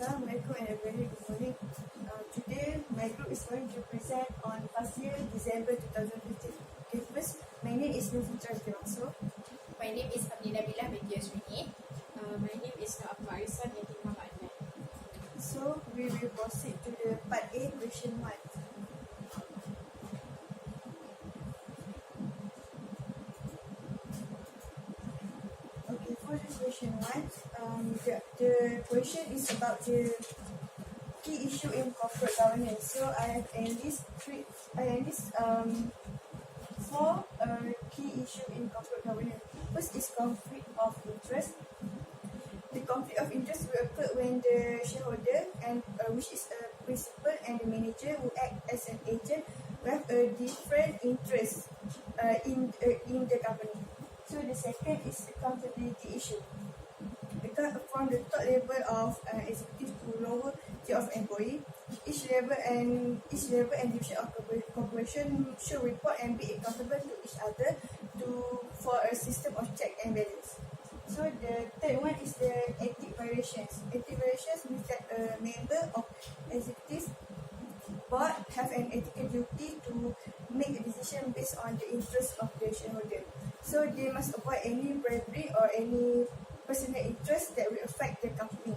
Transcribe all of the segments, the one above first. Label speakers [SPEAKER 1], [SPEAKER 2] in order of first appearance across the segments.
[SPEAKER 1] Assalamualaikum and a very good morning. Today, my group is going to present on past year, December 2015. Okay, first, my name is Nufitra Dewanso.
[SPEAKER 2] My name is Abdina Billah binti Yasmini. My name is Nur Arisa binti Muhammad Adnan.
[SPEAKER 1] So, we will proceed to the part A, question 1. Okay, for the question 1, the question is about the key issue in corporate governance. So, I have four key issue in corporate governance. First is conflict of interest. The conflict of interest will occur when the shareholder, and which is a principal, and the manager who act as an agent, will have a different interest in the company. So the second is accountability issue. Because from the top level of executive to lower tier of employee, each level and division of corporation should report and be accountable to each other for a system of check and balance. So the third one is the ethic violations. Ethic violations means that a member of executive board have an ethical duty to make a decision based on the interest of the shareholder. So they must avoid any bribery or any personal interest that will affect the company.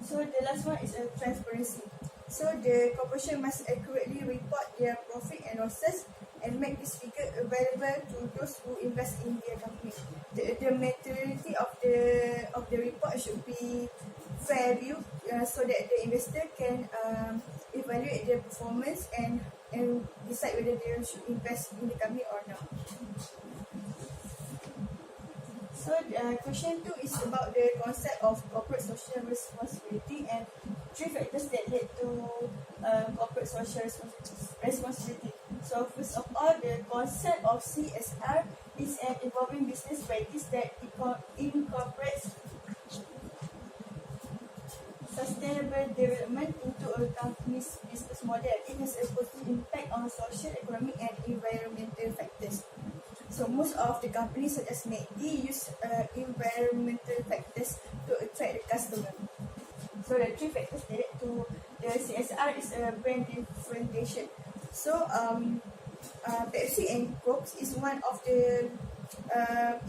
[SPEAKER 1] So the last one is a transparency. So the corporation must accurately report their profit and losses and make this figure available to those who invest in their company. The materiality of the report should be fair view, so that the investor can evaluate their performance and decide whether they should invest in the company or not. So question 2 is about the concept of corporate social responsibility and 3 factors that lead to corporate social responsibility. So first of all, the concept of CSR is an evolving business practice that incorporates sustainable development into a company's business model. It has a positive impact on social, economic and environmental factors. So most of the companies such as McD use environmental factors to attract the customer. So the 3 factors that lead to the CSR is brand differentiation. So Pepsi and Coke is one of the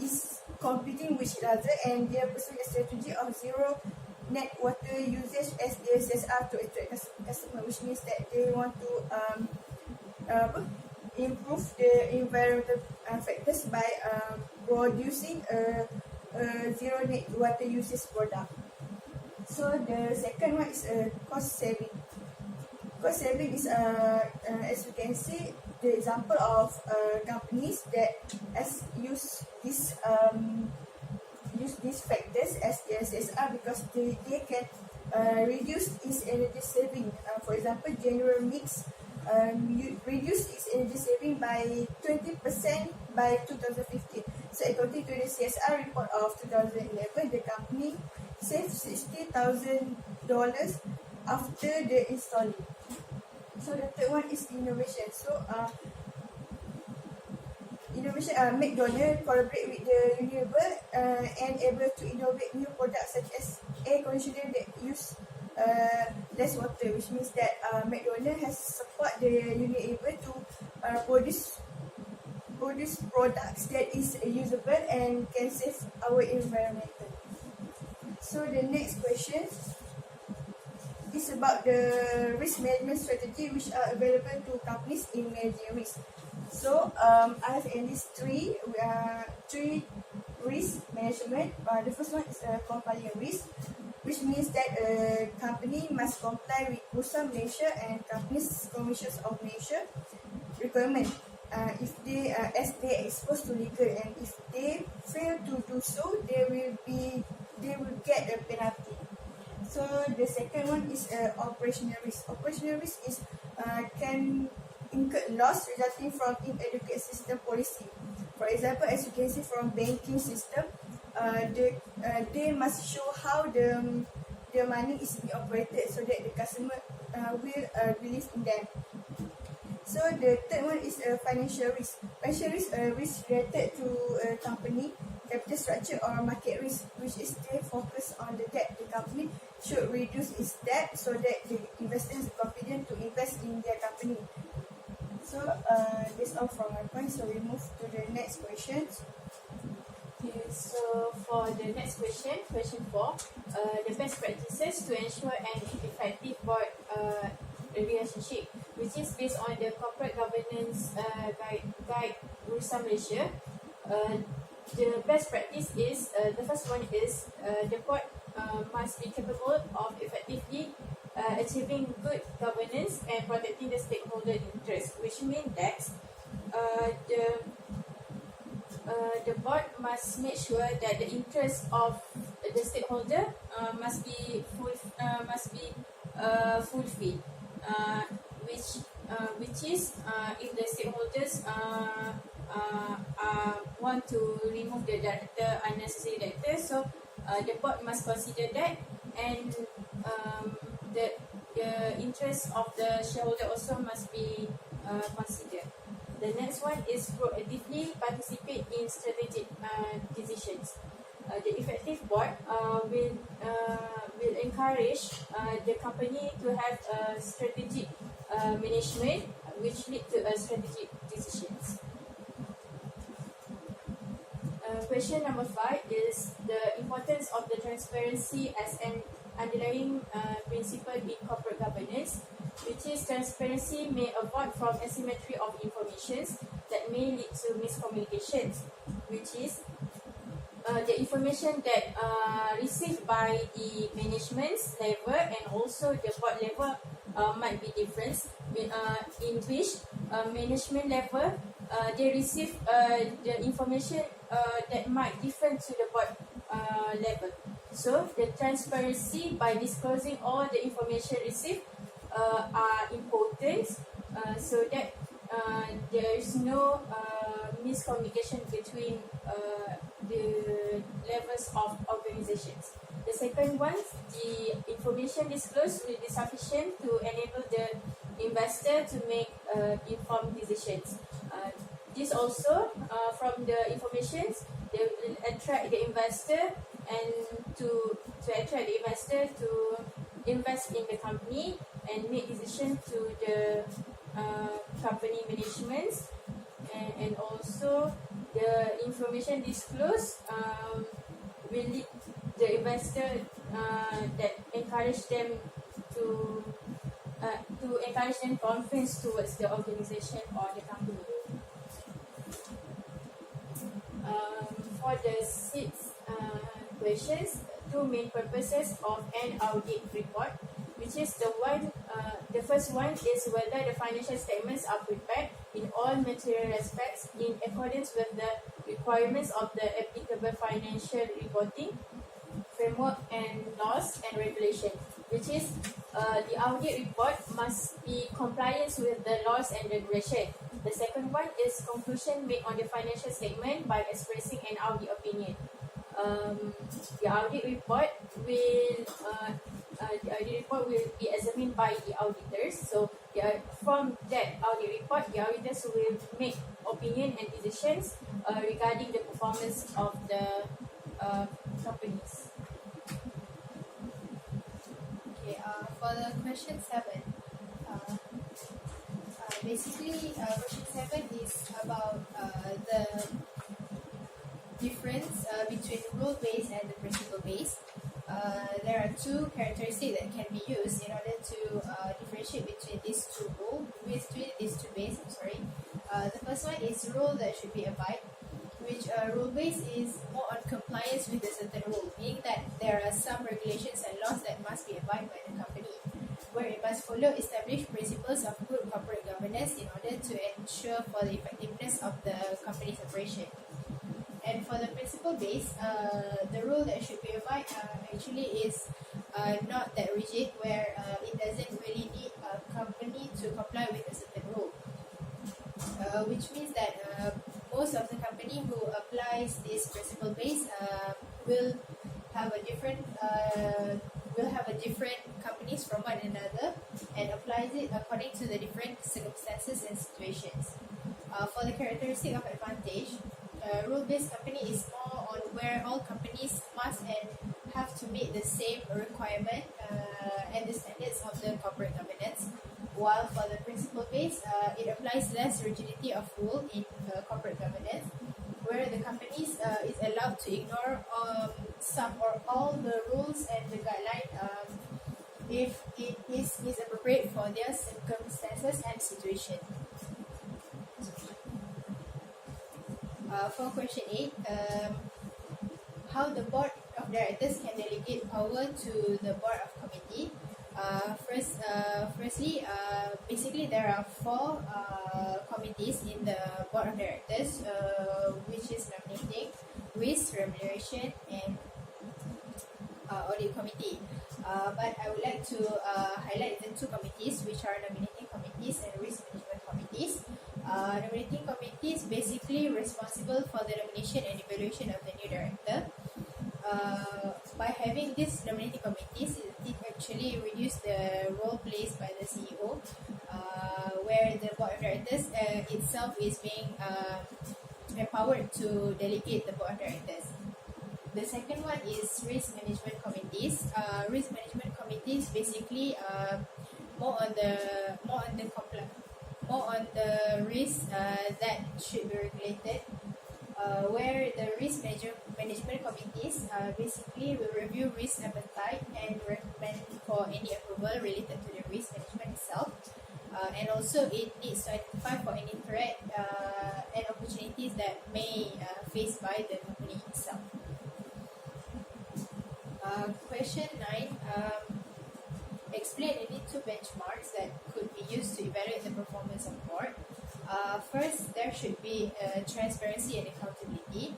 [SPEAKER 1] is competing with each other, and they are pursuing a strategy of zero net water usage as their CSR to attract customer, which means that they want to improve the environmental factors by producing a zero net water usage product. So the second one is cost saving. Cost saving is as you can see, the example of companies that use these factors as their CSR because they can reduce its energy saving. For example, General Mix reduced its energy saving by 20% by 2015. So according to the CSR report of 2011, the company saved $60,000 after the installing. So the third one is innovation. So innovation, McDonald's collaborate with the renewable and able to innovate new products such as air conditioner that use less water, which means that McDonald's has support the renewable to produce products that is usable and can save our environment. So the next question is about the risk management strategy which are available to companies in managing risk. So I have at least three risk management. The first one is compliance risk, which means that a company must comply with Bursa Malaysia and companies commissions of Malaysia requirement if they as they are exposed to legal, and if they fail to do so, they will get a penalty. So the second one is operational risk. Operational risk is can incur loss resulting from inadequate system policy. For example, as you can see from banking system, they must show how the money is being operated so that the customer will believe in them. So the third one is financial risk. Financial risk risk related to a company, capital structure or market risk, which is they focus on the debt the company should reduce its debt so that the investor has confidence to invest in their company. So that's all from my point. So we move to the next questions.
[SPEAKER 2] Okay, so for the next question, question 4, the best practices to ensure an effective board relationship, which is based on the corporate governance guide Bursa Malaysia. The best practice is, the first one is the board must be capable of effectively achieving good governance and protecting the stakeholder interest, which means that the board must make sure that the interest of the stakeholder must be fulfilled, which is if the stakeholders want to remove the director, unnecessary director, so the board must consider that, and the interest of the shareholder also must be considered. The next one is proactively participate in strategic decisions. The effective board will encourage the company to have a strategic management which lead to strategic decisions. Question number 5 is the importance of the transparency as an underlying principle in corporate governance, which is transparency may avoid from asymmetry of information that may lead to miscommunications, which is the information that received by the management level and also the board level might be different, in which management level they receive the information that might different to the board level. So the transparency by disclosing all the information received are important, so that there is no miscommunication between the levels of organizations. The second one, the information disclosed will be sufficient to enable the investor to make informed decisions. This also, from the information, they will attract the investor and to attract the investor to invest in the company and make decision to the company management, and also the information disclosed will lead the investor that encourage them to encourage them confidence towards the organization or the company. For the 6th questions, 2 main purposes of an audit report, which is the first one is whether the financial statements are prepared in all material respects in accordance with the requirements of the applicable financial reporting framework and laws and regulation, which is the audit report must be compliant with the laws and regulation. The second one is conclusion made on the financial statement by expressing an audit opinion. The audit report will be examined by the auditors. So from that audit report, the auditors will make opinion and decisions regarding the performance of the companies.
[SPEAKER 3] Okay, for the question 7, basically question 7 is about the difference between rule-based and the principle-based. There are 2 characteristics that can be used in order to differentiate between these two based. The first one is rule that should be abide, which rule-based is more on compliance with a certain rule, meaning that there are some regulations and laws that must be abided by the company, where it must follow established principles of good corporate governance in order to ensure for the effectiveness of the company's operation. And for the principle base, the rule that should be applied actually is not that rigid, where it doesn't really need a company to comply with a certain rule, which means that most of the company who applies this principle base will have a different companies from one another and applies it according to the different circumstances and situations. For the characteristic of advantage, rule-based company is more on where all companies must and have to meet the same requirement and the standards of the corporate governance. While for the principle-based, it applies less rigidity of rule in corporate governance, where the companies is allowed to ignore some or all the rules and the guideline if it is appropriate for their circumstances and situation. For question 8, how the board of directors can delegate power to the board of committee. Firstly, basically there are 4 committees in the board of directors, which is nominating, risk, remuneration, and audit committee. But I would like to highlight the 2 committees, which are nominating committees and risk management committees. Nominating committees basically responsible for the nomination and evaluation of the new director. By having these nominating committees, it actually reduces the role placed by the CEO, where the board of directors itself is being empowered to delegate the board of directors. The second one is risk management committees. Risk management committees basically more on the risk that should be regulated, where the risk management committees basically will review risk appetite and recommend for any approval related to the risk management itself. And also it needs to identify for any threat and opportunities that may faced by the company itself. Question 9. Explain any 2 benchmarks that could be used to evaluate the performance of board. First, there should be transparency and accountability,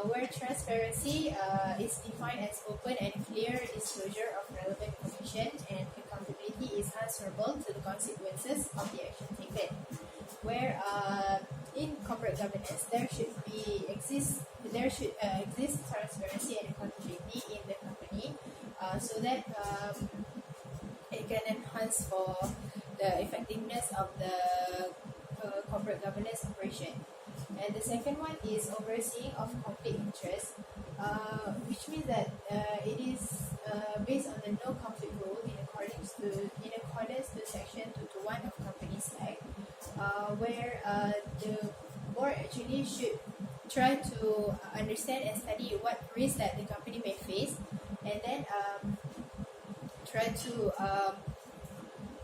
[SPEAKER 3] where transparency is defined as open and clear disclosure of relevant information, and accountability is answerable to the consequences of the action taken. Where in corporate governance, there should exist transparency and accountability in the company, so that it can enhance for the effectiveness of the corporate governance operation. And the second one is overseeing of conflict interest, which means that it is based on the no conflict rule in accordance to section 221 of Companies Act, where the board actually should try to understand and study what risks that the company may face, and then try to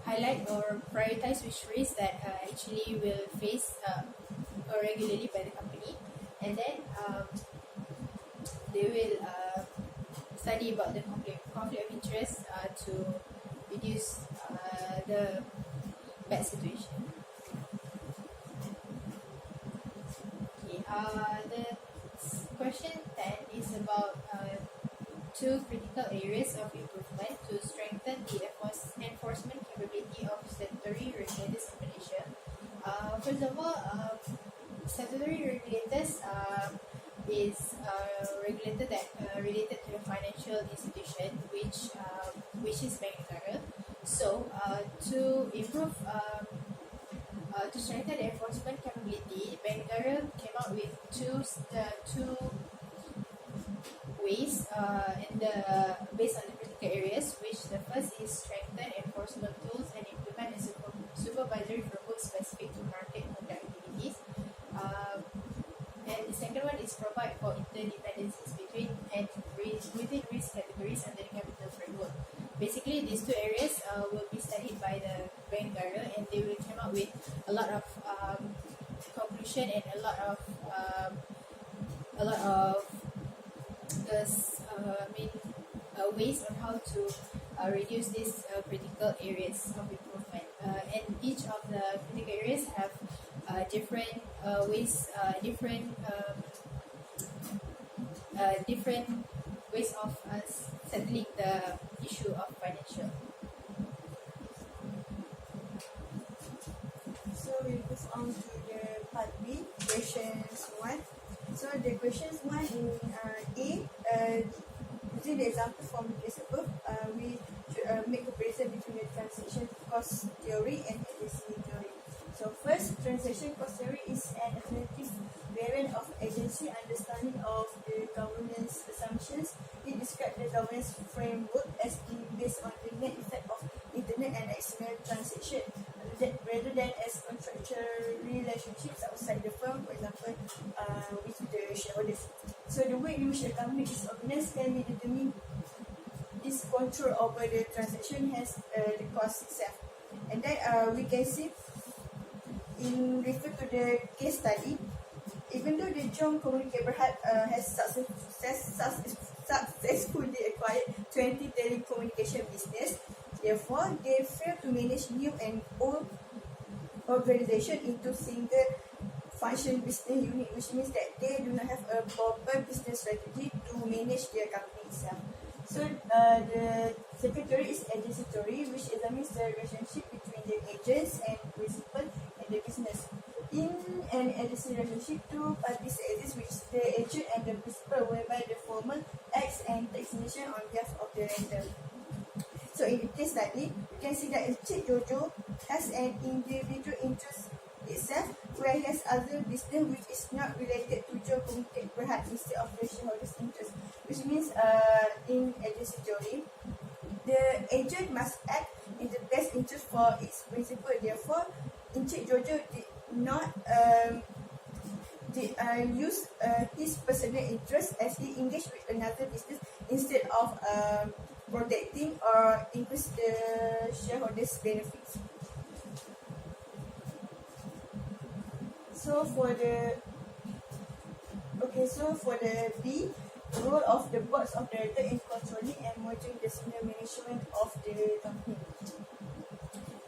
[SPEAKER 3] highlight or prioritize which risks that actually will face regularly by the company, and then they will study about the conflict of interest to reduce the bad situation. Okay, the question 10 is about 2 critical areas of improvement to strengthen the enforcement capability of statutory regulators in Malaysia. First of all, statutory regulators is regulator that related to the financial institution, which is Bank Negara. So to improve to strengthen the enforcement capability, Bank Negara came out with two ways based on the critical areas, which the first is strengthen enforcement tools and implement a supervisory framework specific to market conduct activities. And the second one is provide for interdependencies within risk categories under the capital framework. Basically, these 2 areas will be studied by the Bank Negara, and they will come up with a lot of conclusion and a lot of ways on how to reduce these critical areas of improvement. And each of the critical areas have different ways of settling the issue of financial.
[SPEAKER 1] So we move on to the part B, questions 1. So the questions 1 in A, using the example from the case above, we should make comparison between the transaction cost theory and FAC theory. So first, transaction cost theory is an alternative variant of agency understanding of the governance assumptions. It describes the governance framework as being based on the net effect of internet and external transaction, rather than as contractual relationships outside the firm, for example, with the shareholders. So the way in which a company is organized can be determined its control over the transaction has the cost itself. And then we can see in refer to the case study, even though the John Communicate Berhad has successfully acquired 20 telecommunication business, therefore they fail to manage new and old organization into single function business unit, which means that they do not have a proper business strategy to manage their company itself. So the second theory is agency theory, which examines the relationship between the agents and principal and the business. In an agency relationship, two parties exist, which is the agent and the principal, whereby the former acts and takes action on behalf of the renter. So in the case study, you can see that Encik Jojo has an individual interest itself, where he has other business which is not related to John Communicate Berhad instead of the shareholders' interest, which means in agency theory, the agent must act in the best interest for its principal. Therefore, Encik Jojo did not use his personal interest as he engaged with another business instead of protecting or increase the shareholders' benefits. So for the B, role of the boards of directors in controlling and monitoring the senior management of the company.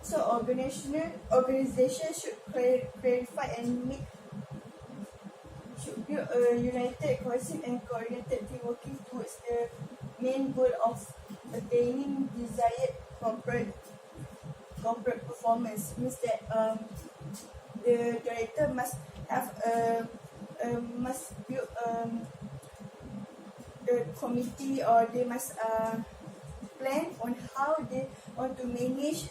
[SPEAKER 1] So organization should clarify and should build a united, cohesive and coordinated team working towards the main goal of attaining desired corporate performance. Means that the director must have must build a committee, or they must plan on how they want to manage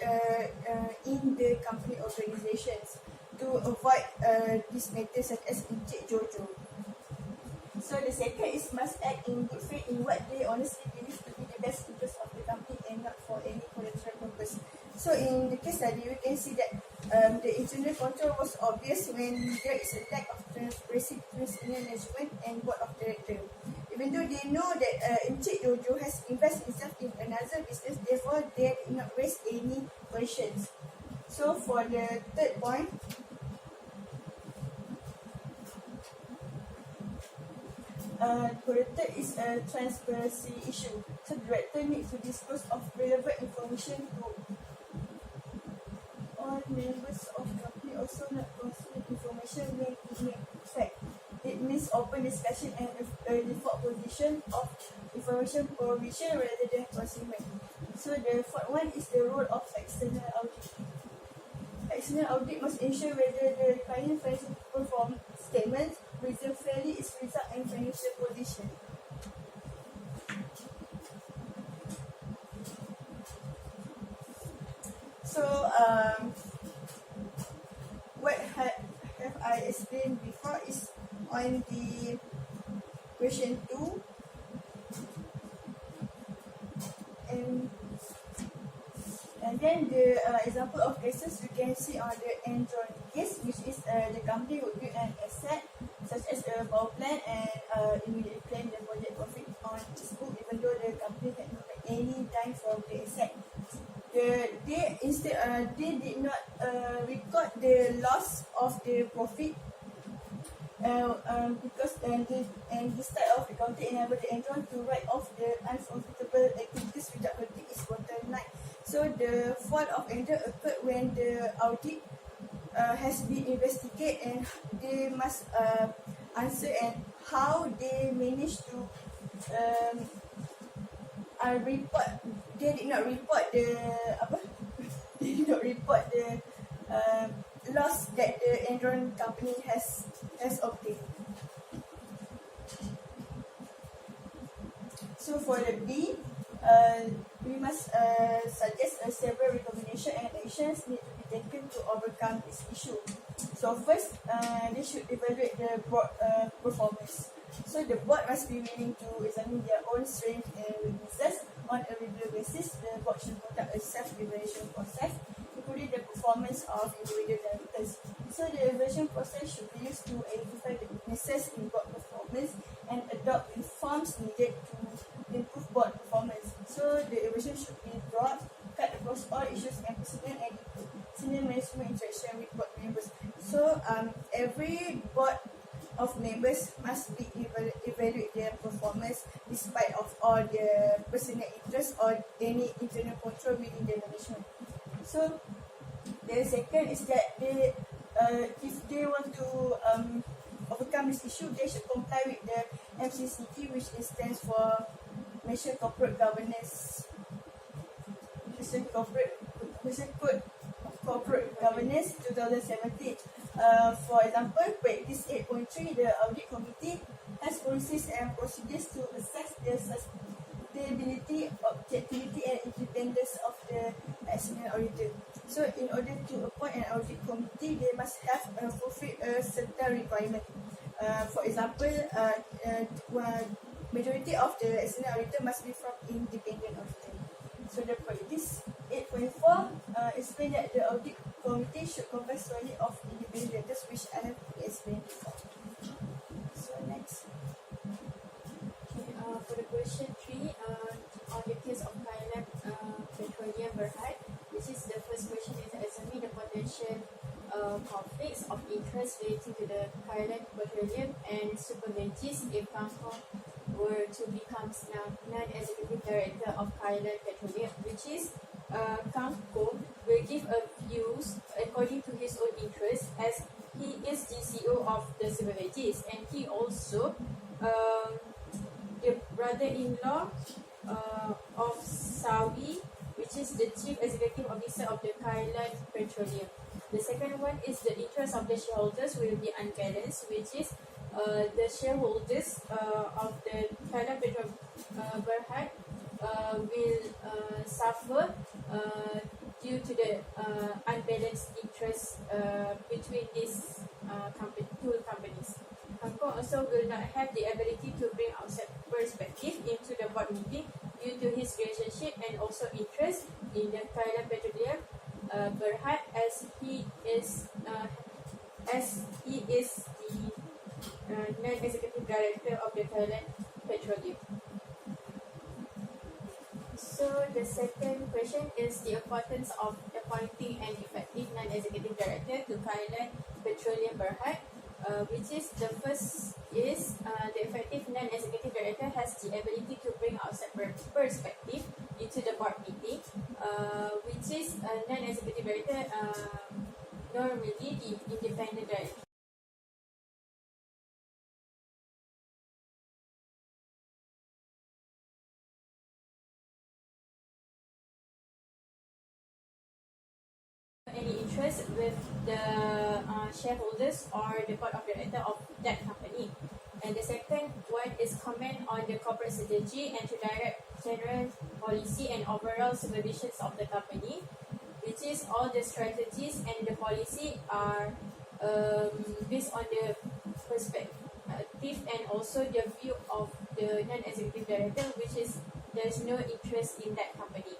[SPEAKER 1] in the company organizations to avoid these matters such as Encik Jojo. So the second is must act in good faith in what they honestly believe to be the best interest of the company and not for any collateral purpose. So in the case study, we can see that the internal control was obvious when there is a lack of transparency between senior management and board of directors. Even though they know that Encik Jojo has invested himself in another business, therefore they did not raise any questions. So for the third point, for the third is a transparency issue. So the director needs to disclose of relevant information to all members of the company, also not conceal information when it may affect. It means open discussion and a default position of information provision rather than concealment. So the fourth one is the role of external audit. External audit must ensure whether the client financial performance statements present fairly its result and financial position. So what have I explained before is on the question 2, and then the example of cases you can see on the Android case, which is the company would build an asset such as a power plant and immediately claim the project profit on its book, even though the company had not made any dime from the asset. They did not record the loss of the profit because this type of accounting enabled the Enron to write off the unprofitable activities without hurting its bottom line. So the fault of Enron occurred when the audit has been investigated, and they must answer and how they managed to report. They did not report the They did not report the loss that the Enron company has obtained. So for the B, we must suggest several recommendations and actions need to be taken to overcome this issue. So first, they should evaluate the board performance. So the board must be willing to examine their own strengths and weaknesses on a regular basis. The board should conduct a self-evaluation process, including the performance of individual directors. So the evaluation process should be used to identify the weaknesses in board performance and adopt reforms needed to improve board performance. So the evaluation should be broad, cut across all issues and precedent and senior management interaction with board members. So every board of members must be evaluate their performance despite of all the personal interest or any internal control within the management. So the second is that they, if they want to overcome this issue, they should comply with the MCCG, which stands for Malaysian Corporate Governance, Malaysian Code of Corporate Governance 2017. For example, practice 8.3, the audit committee has policies and procedures to assess the sustainability, objectivity and independence of the external auditor. So in order to appoint an audit committee, they must have fulfill a certain requirement. For example, majority of the external auditor must be from independent auditor. So the practice 8.4 explain that the audit committee should comprise solely of independent directors, which I have explained before. So next.
[SPEAKER 2] Okay, for the question 3, on the case of Thailand Petroleum Berhad, which is the first question, is examine the potential conflicts of interest relating to the Thailand Petroleum and Supermegis if Kangkong were to become non-executive director of Thailand Petroleum, which is Kangkong will give a views according to his own interest, as he is the CEO of the Supermegis and he also the brother-in-law of Sawi, which is the chief executive officer of the Thailand Petroleum. The second one is the interest of the shareholders will be unbalanced, which is the shareholders of the Thailand Petroleum Berhad will suffer due to the unbalanced interest between these two companies. Kangkong also will not have the ability to bring outside perspective into the board meeting due to his relationship and also interest in the Thailand Petroleum Berhad, as he is the non-executive director of the Thailand Petroleum. So the second question is the importance of appointing an effective non-executive director to Thailand Petroleum Berhad, which is the first is the effective non-executive director has the ability to bring outside perspective into the board meeting, which is a non-executive director normally the independent director. Any interest with the shareholders or the board of director of that company. And the second one is comment on the corporate strategy and to direct general policy and overall supervisions of the company, which is all the strategies and the policy are based on the perspective and also the view of the non-executive director, which is there's no interest in that company.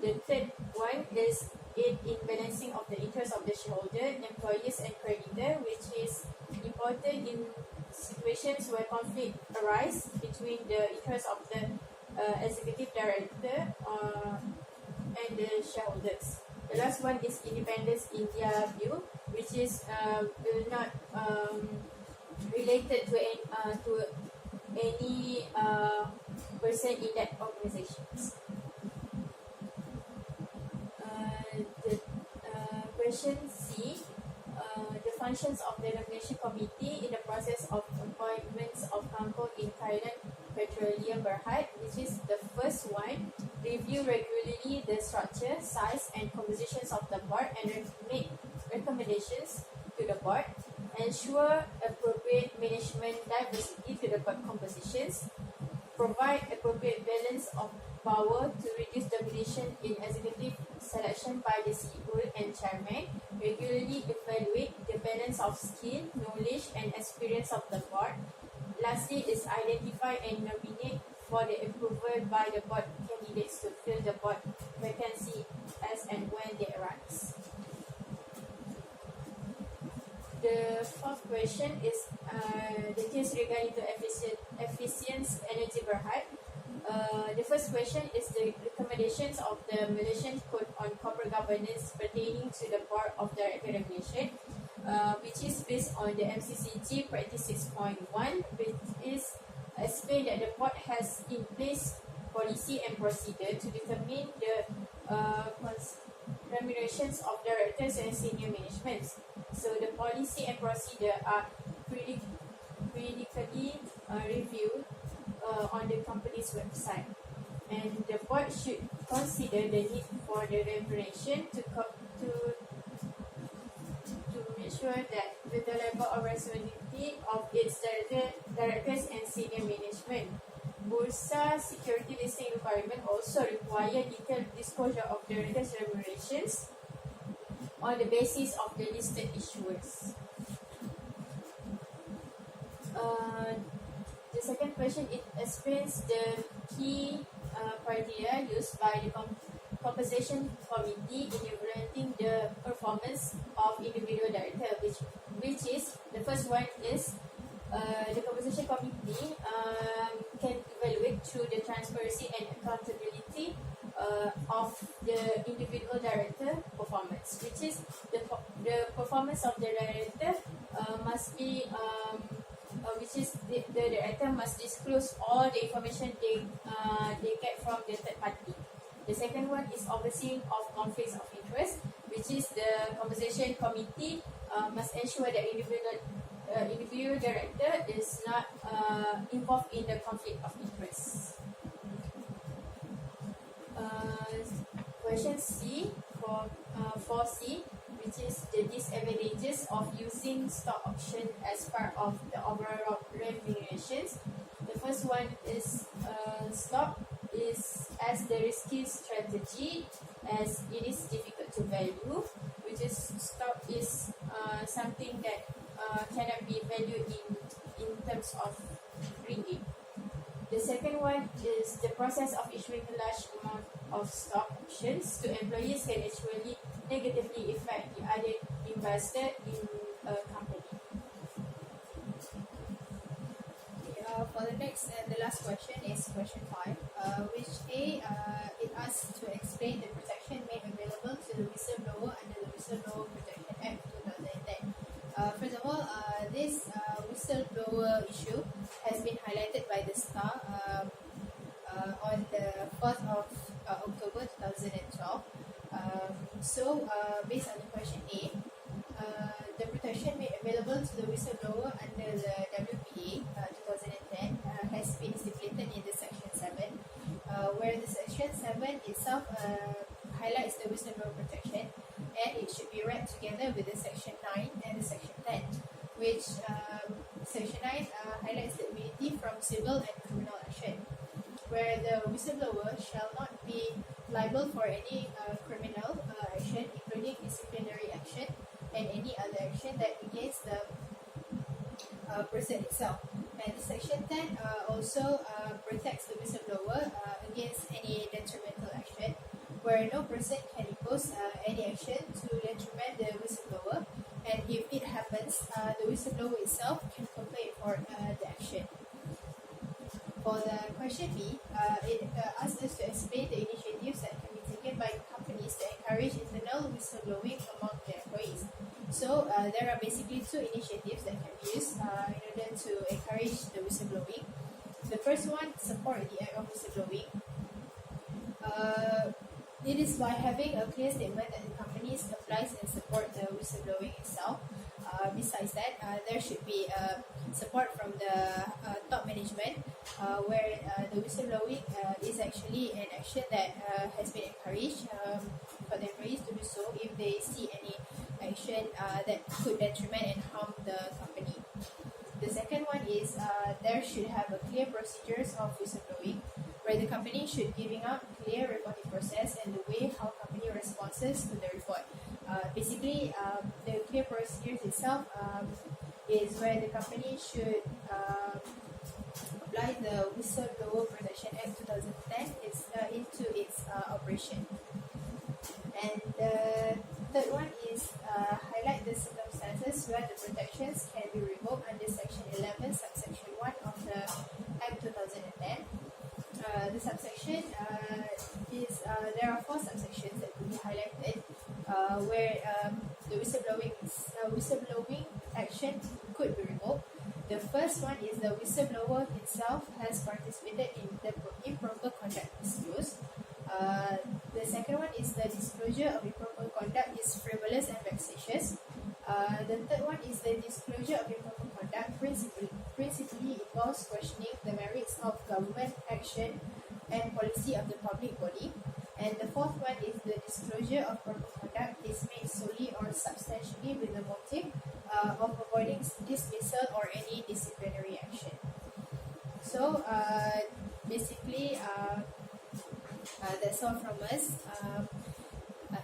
[SPEAKER 2] The third one is in balancing of the interests of the shareholder, employees and creditor, which is important in situations where conflict arise between the interests of the executive director and the shareholders. The last one is independence in their view, which is will not related to any person in that organization. Question C, the functions of the nomination committee in the process of appointments of Kangkong in Thailand Petroleum Berhad, which is the first one, review regularly the structure, size and compositions of the board and make recommendations to the board, ensure appropriate management diversity to the board compositions, provide appropriate balance of power to reduce domination in executive selection by the CEO and chairman, regularly evaluate the balance of skill, knowledge and experience of the board. Lastly is identify and nominate for the approval by the board candidates to fill the board vacancy as and when they arise. The fourth question is details regarding to efficient energy berhad. The first question is the recommendations of the Malaysian Code on Corporate Governance pertaining to the Board of Director Regulation, which is based on the MCCG Practice 6.1, which is explained that the board has in place policy and procedure to determine the remunerations of directors and senior management. So the policy and procedure are periodically reviewed on the company's website, and the board should consider the need for the remuneration to make sure that with the level of responsibility of its directors and senior management. Bursa security listing requirement also require detailed disclosure of directors' remunerations on the basis of the listed issuers. The second question, it explains the key criteria used by the compensation committee in evaluating the performance of individual director, which is the first one is the compensation committee can evaluate through the transparency and accountability of the individual director performance, which is the performance of the director must be which is the director must disclose all the information they get from the third party. The second one is overseeing of conflicts of interest, which is the compensation committee must ensure that individual director is not involved in the conflict of interest. Question C for 4C, which is the disadvantages of using stock option as part of the overall remunerations. The first one is stock is as the risky strategy, as it is difficult to value, which is stock is something that cannot be valued in terms of ringgit. The second one is the process of issuing a large amount of stock options to employees can actually negatively affect the other investor in a company.
[SPEAKER 3] For the next and the last question is question 5, which it asks to explain the protection made available to the whistleblower under the Whistleblower Protection Act 2010. First of all, this whistleblower issue has been highlighted by the Star on the 4th of October 2012. Based on the question A, the protection made available to the whistleblower under the WPA 2010 has been stipulated in the Section 7, where the Section 7 itself highlights the whistleblower protection, and it should be read together with the Section 9 and the Section 10, which Section 9 highlights the immunity from civil and criminal action, where the whistleblower shall not be liable for any criminal action, including disciplinary action and any other action that against the person itself. And Section 10 also protects the whistleblower against any detrimental action, where no person can impose any action to detriment the whistleblower, and if it happens, the whistleblower itself can complain for the action. For the question B, it asks us to explain the initiatives that can be taken by companies to encourage internal whistleblowing among their employees. So there are basically two initiatives that can be used in order to encourage the whistleblowing. The first one, support the act of whistleblowing. It is by having a clear statement that the companies applies and support the whistleblowing itself. Besides that, there should be support from the top management, where the whistleblowing is actually an action that has been encouraged for the employees to do so if they see any action that could detriment and harm the company. The second one is there should have a clear procedures of whistleblowing, where the company should giving out clear reporting process and the way how company responses to the report. Basically, the clear procedures itself is where the company should apply the Whistleblower Protection Act 2010 into its operation. And the third one is highlight the circumstances where the protections can be revoked under Section 11, Subsection 1 of the Act 2010. The subsection is there are 4 subsections that could be highlighted where the whistleblowing action could be revoked. The first one is the whistleblower itself has participated in the improper conduct disclosed. The second one is the disclosure of improper conduct is frivolous and vexatious. The third one is the disclosure of improper conduct principally involves questioning the merits of government action and policy of the public body. And the fourth one is the disclosure of proper conduct is made solely or substantially with the motive of avoiding dismissal or any disciplinary action. So basically that's all from us,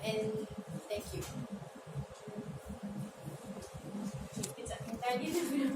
[SPEAKER 3] and thank you.
[SPEAKER 2] Tadi tu